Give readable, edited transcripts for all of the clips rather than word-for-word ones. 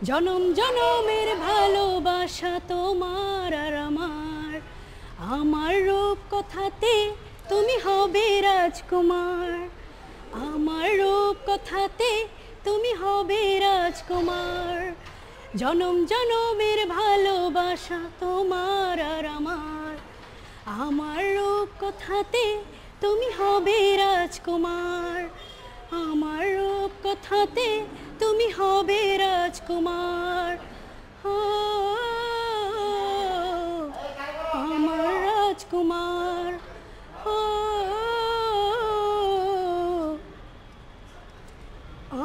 জনম জনমের ভালোবাসা তোমার আর আমার, আমার রূপ কথাতে তুমি হবে রাজকুমার, আমার রূপ কথাতে তুমি হবে রাজকুমার। জনম জনমের ভালোবাসা তোমার আর আমার, আমার রূপ কথাতে তুমি হবে রাজকুমার, আমার রূপ কথাতে তুমি হবে রাজকুমার। আমার রাজকুমার,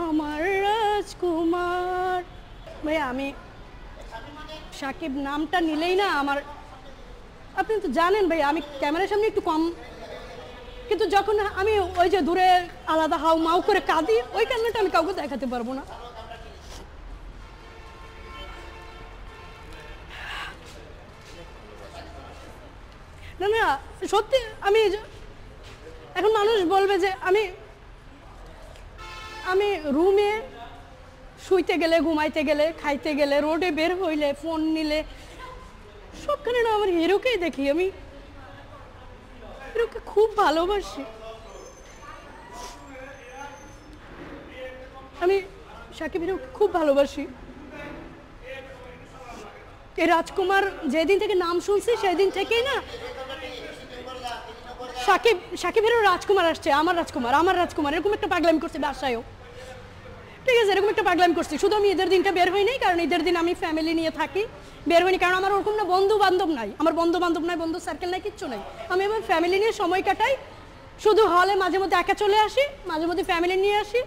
আমার রাজকুমার। ভাই আমি সাকিব নামটা নিলেই না আমার, আপনি তো জানেন ভাই আমি ক্যামেরার সামনে একটু কম, কিন্তু যখন আমি ওই যে দূরে আলাদা হাউ মাউ করে কাঁদি, ওই কান্নাটা আমি কাউকে দেখাতে পারবো না। না না সত্যি, আমি এখন মানুষ বলবে যে আমি রুমে শুইতে গেলে, ঘুমাইতে গেলে, খাইতে গেলে, রোডে বের হইলে, ফোন নিলে, সবখানে না আমার হিরোকেই দেখি। আমি হিরোকে খুব ভালোবাসি। আমি সাকিব হিরোকে খুব ভালোবাসি। এই রাজকুমার যেদিন থেকে নাম শুনছি সেদিন থেকেই না সাকিব হিরোর রাজকুমার আসছে, আমার রাজকুমার, আমার রাজকুমার, এরকম একটা পাগলামি করছে বাসায়ও। ঠিক আছে, এরকম একটা পাগলামি করছি। শুধু আমি ঈদের দিনটা বের হই নাই, কারণ ঈদের দিন আমি ফ্যামিলি নিয়ে থাকি, বের হইনি, কারণ আমার ওরকম না বন্ধু বান্ধব নাই, আমার বন্ধু বান্ধব নাই, বন্ধু সার্কেল নাই, কিচ্ছু নাই। আমি আমার ফ্যামিলি নিয়ে সময় কাটাই, শুধু হলে মাঝে মধ্যে একা চলে আসি, মাঝে মধ্যে ফ্যামিলি নিয়ে আসি,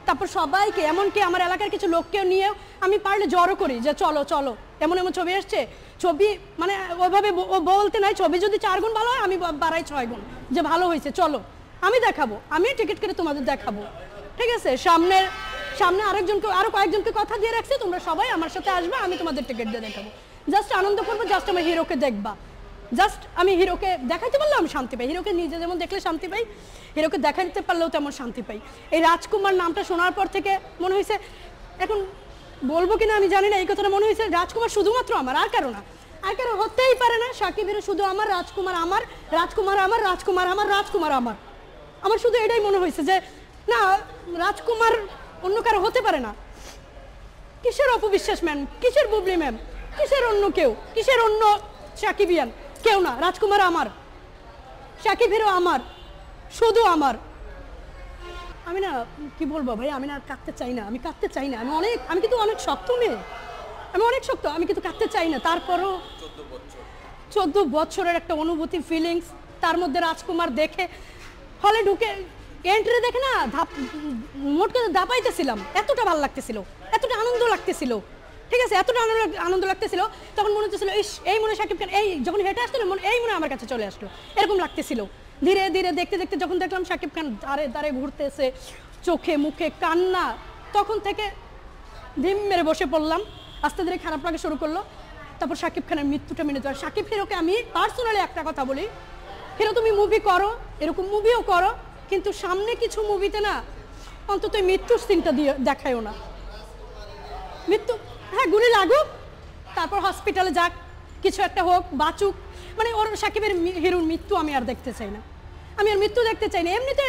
তারপর সবাইকে, এমনকি আমার এলাকার কিছু লোককেও নিয়েও আমি পারলে জড়ো করি যে চলো চলো, এমন এমন ছবি আসছে, ছবি মানে ওইভাবে বলতে নাই, ছবি যদি 4 গুণ ভালো হয় আমি বাড়াই 6 গুণ, যে ভালো হয়েছে চলো আমি দেখাবো, আমি টিকিট কেটে তোমাদের দেখাবো। ঠিক আছে, সামনে আরেকজনকে, আরো কয়েকজনকে কথা দিয়ে রাখছি, তোমরা সবাই আমার সাথে আসবে, আমি তোমাদের টিকিট দিয়ে দেখাবো, জাস্ট আনন্দ করবো, জাস্ট আমার হিরোকে দেখবা, জাস্ট আমি হিরোকে দেখাইতে পারলে আমি শান্তি পাই। হিরোকে নিজে যেমন দেখলে শান্তি পাই, হিরোকে দেখাইতে পারলেও তেমন শান্তি পাই। এই রাজকুমার নামটা শোনার পর থেকে মনে হয়েছে, এখন বলবো কিনা আমি জানি না, এই কথাটা মনে হয়েছে রাজকুমার শুধুমাত্র আমার, আর কারো না, আর কারো হতেই পারে না। সাকিব হিরো শুধু আমার, রাজকুমার আমার, রাজকুমার আমার, রাজকুমার আমার, রাজকুমার আমার, আমার শুধু এটাই মনে হয়েছে যে না, রাজকুমার অন্য কারো হতে পারে না। কিসের অপবিশ্বাস ম্যাম, কিসের বুবলি ম্যাম, কিসের অন্য কেউ, কিসের অন্য সাকিবিয়ান, কেউ না, রাজকুমার আমার, সাকিব হিরো আমার, শুধু আমার। আমি না কি বলবো ভাই, আমি না কাঁদতে চাই না, আমি কাঁদতে চাই না, আমি কিন্তু অনেক শক্ত মেয়ে, আমি অনেক শক্ত, আমি কিন্তু কাঁদতে চাই না। তারপরও 14 বছরের একটা অনুভূতি, ফিলিংস, তার মধ্যে রাজকুমার দেখে হলে ঢুকে এন্ট্রি দেখে না মোট করে দাপাইতেছিলাম, এতটা ভালো লাগতেছিল, এতটা আনন্দ লাগতেছিল। ঠিক আছে, এতটা আনন্দ লাগতেছিল, তখন মনে হচ্ছিল এই মনে সাকিব খান, এই যখন হেঁটে আসছিল এই মনে আমার কাছে চলে আসলো, এরকম লাগতেছিল। ধীরে ধীরে দেখতে দেখতে যখন দেখলাম সাকিব খান দাঁড়ে দাঁড়ে ঘুরতেছে, চোখে মুখে কান্না, তখন থেকে ধিম মেরে বসে পড়লাম, আস্তে ধীরে খারাপ লাগা শুরু করলো। তারপর সাকিব খানের মৃত্যুটা মেনে যাওয়ার, সাকিব হিরোকে আমি পার্সোনালি একটা কথা বলি, হিরো তুমি মুভি করো, এরকম মুভিও করো, কিন্তু সামনে কিছু মুভিতে না অন্তত মৃত্যুর সিনটা দিয়ে দেখায়ও না। মৃত্যু, হ্যাঁ গুলি লাগুক, তারপর হসপিটালে যাক, কিছু একটা হোক, বাঁচুক, মানে ওর সাকিবের হিরোর মৃত্যু আমি আর দেখতে চাই না, আমি আর মৃত্যু দেখতে চাই না। এমনিতে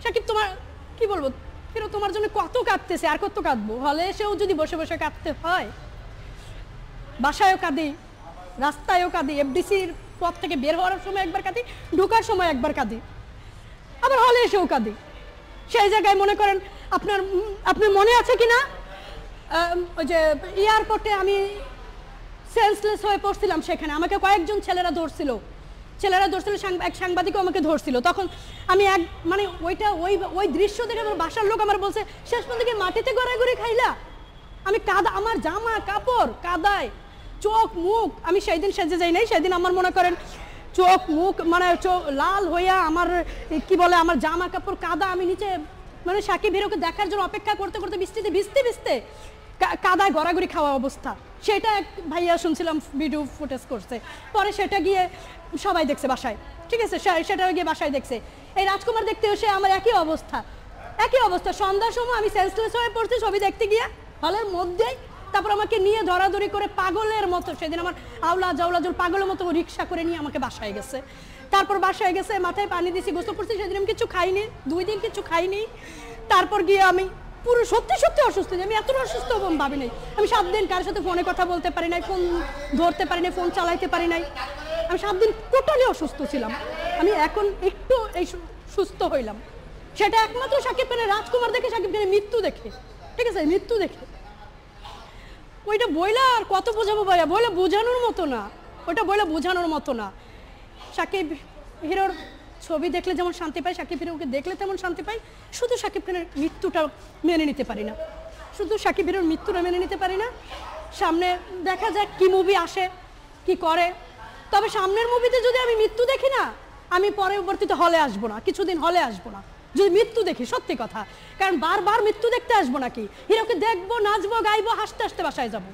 সাকিব তোমার কি বলবো, হিরো তোমার জন্য কত কাঁদতেছে, আর কত কাঁদবো, হলে এসেও যদি বসে বসে কাঁদতে হয়, বাসায়ও কাঁদি, রাস্তায়ও কাঁদি, এফডিসির পথ থেকে বের হওয়ার সময় একবার কাঁদি, ঢোকার সময় একবার কাঁদি, আবার হলে এসেও কাঁদি। সেই জায়গায় মনে করেন আপনার মনে আছে কি না, ওই যে এয়ারপোর্টে আমি সেন্সলেস হয়ে পড়ছিলাম, সেখানে আমাকে কয়েকজন ছেলেরা ধরছিল, এক সাংবাদিকও আমাকে ধরছিল, তখন আমি মানে ওই দৃশ্য দেখে আমার বাসার লোক আমার বলছে, শেষ পর্যন্ত কি মাটিতে গড়াগড়ি খাইলা, আমি আমার জামা কাপড় কাদায়, চোখ মুখ, আমি সেই দিন সেজে যাই নাই, সেদিন আমার মনে করেন চোখ মুখ মানে লাল হইয়া, আমার কি বলে, আমার জামা কাপড় কাদা, আমি নিচে মানে সাকিব হিরোকে দেখার জন্য অপেক্ষা করতে করতে বৃষ্টিতে ভিজতে ভিজতে কাদায় গড়াগড়ি খাওয়া অবস্থা। সেটা এক ভাইয়া শুনছিলাম ভিডিও ফুটেজ করছে, পরে সেটা গিয়ে সবাই দেখছে বাসায়, ঠিক আছে, সেটা গিয়ে বাসায় দেখছে। এই রাজকুমার দেখতে এসে আমার একই অবস্থা, সন্ধ্যার সময় আমি সেন্সলেস হয়ে পড়ছি ছবি দেখতে গিয়ে, হলের মধ্যেই তারপর আমাকে নিয়ে ধরাধরি করে পাগলের মতো, সেদিন আমার আওলা জাওলাজুল পাগলের মতো রিক্সা করে নিয়ে আমাকে বাসায় গেছে। তারপর বাসায় গেছে, মাথায় পানি দিছি, গোসল করছি, সেদিন আমি কিছু খাইনি, 2 দিন কিছু খাইনি। তারপর গিয়ে আমি পুরো সত্যি সত্যি অসুস্থ, আমি এতটা অসুস্থ হবো আমি ভাবি নাই। আমি 7 দিন কারোর সাথে ফোনে কথা বলতে পারি নাই, ফোন ধরতে পারি নাই, ফোন চালাইতে পারি নাই। আমি 7 দিন টোটালি অসুস্থ ছিলাম। আমি এখন একটু এই সুস্থ হইলাম, সেটা একমাত্র শাকিব খানের রাজকুমার দেখে, শাকিব খানের মৃত্যু দেখে, ঠিক আছে, মৃত্যু দেখে। ওইটা বইলা আর কত বোঝাবো ভাইয়া, বইলে বোঝানোর মতো না, ওইটা বইলে বোঝানোর মতো না। শাকিব হিরোর ছবি দেখলে যেমন শান্তি পাই, শাকিব হিরোকে দেখলে তেমন শান্তি পাই। শুধু শাকিব খানের মৃত্যুটা মেনে নিতে পারি না, শুধু শাকিব হিরোর মৃত্যুটা মেনে নিতে পারি না। সামনে দেখা যাক কি মুভি আসে, কি করে। তবে সামনের মুভিতে যদি আমি মৃত্যু দেখি না, আমি পরবর্তীতে হলে আসবো না, কিছুদিন হলে আসবো না যদি মৃত্যু দেখি, সত্যি কথা। কারণ বারবার মৃত্যু দেখতে আসবো নাকি, হিরোকে দেখবো, নাচবো, গাইবো, হাসতে হাসতে বাসায় যাবো।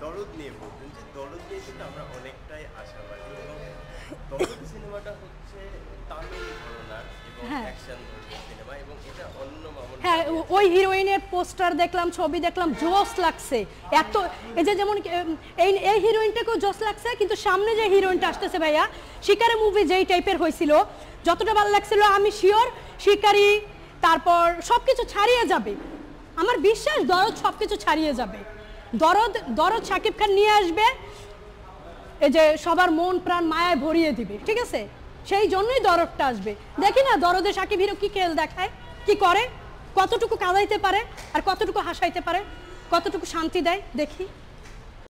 দরদ নিয়ে বলতেন যে দরদ নিয়ে কিন্তু আমরা অনেকটাই আশাবাদী, এবং দরদ সিনেমাটা হচ্ছে তামিল ঘরানার এবং অ্যাকশন সিনেমা, এবং এটা অন্য মামুন। হ্যাঁ, ওই হিরোইনের পোস্টার দেখলাম, ছবি দেখলাম, জোস লাগছে এত। এই যে যেমন এই হিরোইনটাকেও জোস লাগছে, কিন্তু সামনে যে হিরোইনটা আসতেছে ভাইয়া, শিকারি মুভি যেই টাইপের হয়েছিল, যতটা ভালো লাগছিল আমি শিওর শিকারি তারপর সবকিছু ছাড়িয়ে যাবে। আমার বিশ্বাস দরদ সবকিছু ছাড়িয়ে যাবে। দরদ শাকিব খান নিয়ে আসবে, এই যে সবার মন প্রাণ মায়ায় ভরিয়ে দিবে, ঠিক আছে, সেই জন্যই দরদটা আসবে। দেখি না দরদে শাকিব হিরো কি খেল দেখায়, কি করে, কতটুকু কাঁদাইতে পারে আর কতটুকু হাসাইতে পারে, কতটুকু শান্তি দেয়, দেখি।